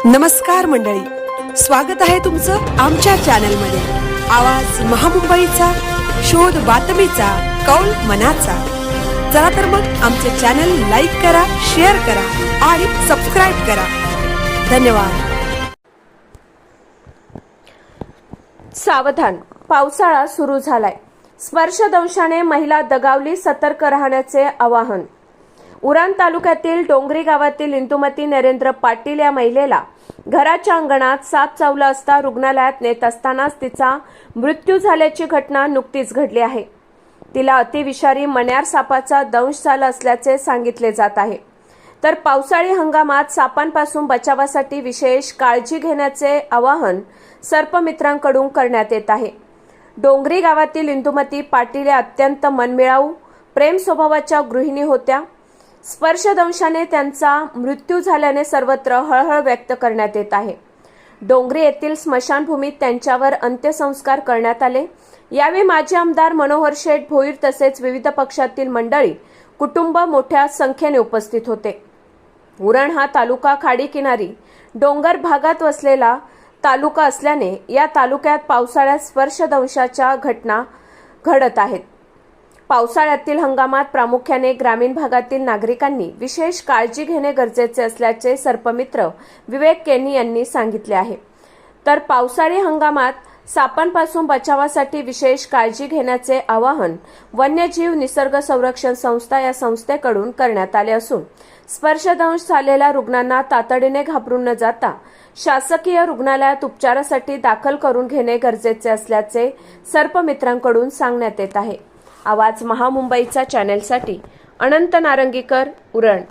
नमस्कार मंडळी, स्वागत आहे तुमचं आमच्या चॅनलमध्ये। आवाज महामुंबईचा, शोध बातमीचा, कौल मनाचा। चला तर मग आमचे चॅनल लाईक करा, शेअर करा आणि सबस्क्राइब करा। धन्यवाद। सावधान, पावसाळा सुरू झालाय। स्पर्शदंशाने महिला दगावली, सतर्क राहण्याचे आवाहन। उरण तालुक्यातील डोंगरी गावातील इंदुमती नरेंद्र पाटील या महिलेला घराच्या अंगणात साप चावला असता रुग्णालयात नेत असतानाच तिचा मृत्यू झाल्याची घटना नुकतीच घडली आहे। तिला अतिविषारी मण्यार सापाचा दंश झाला असल्याचे सांगितले जात आहे। तर पावसाळी हंगामात सापांपासून बचावासाठी विशेष काळजी घेण्याचे आवाहन सर्पमित्रांकडून करण्यात येत आहे। डोंगरी गावातील इंदुमती पाटील या अत्यंत मनमिळाऊ, प्रेम स्वभावाच्या गृहिणी होत्या। स्पर्शदंशाने त्यांचा मृत्यू झाल्याने सर्वत्र हळहळ व्यक्त करण्यात येत आहे। डोंगरी येथील स्मशानभूमीत त्यांच्यावर अंत्यसंस्कार करण्यात आले। यावेळी माजी आमदार मनोहर शेठ भोईर तसेच विविध पक्षातील मंडळी, कुटुंब मोठ्या संख्येने उपस्थित होते। उरण हा तालुका खाडी किनारी डोंगर भागात वसलेला तालुका असल्याने या तालुक्यात पावसाळ्यात स्पर्शदंशाच्या घटना घडत आहेत। पावसाळ्यातील हंगामात प्रामुख्याने ग्रामीण भागातील नागरिकांनी विशेष काळजी घेणे गरजेचे असल्याचे सर्पमित्र विवेक केनी यांनी सांगितले आहे। तर पावसाळी हंगामात सापांपासून बचावासाठी विशेष काळजी घेण्याचे आवाहन वन्यजीव निसर्ग संरक्षण संस्था या संस्थेकडून करण्यात आले असून स्पर्शदंश झालेल्या रुग्णांना तातडीने घाबरून न जाता शासकीय रुग्णालयात उपचारासाठी दाखल करून घेणे गरजेचे असल्याचे सर्पमित्रांकडून सांगण्यात येत आहे। आवाज महामुंबईचा चॅनेलसाठी अनंत नारंगीकर, उरण।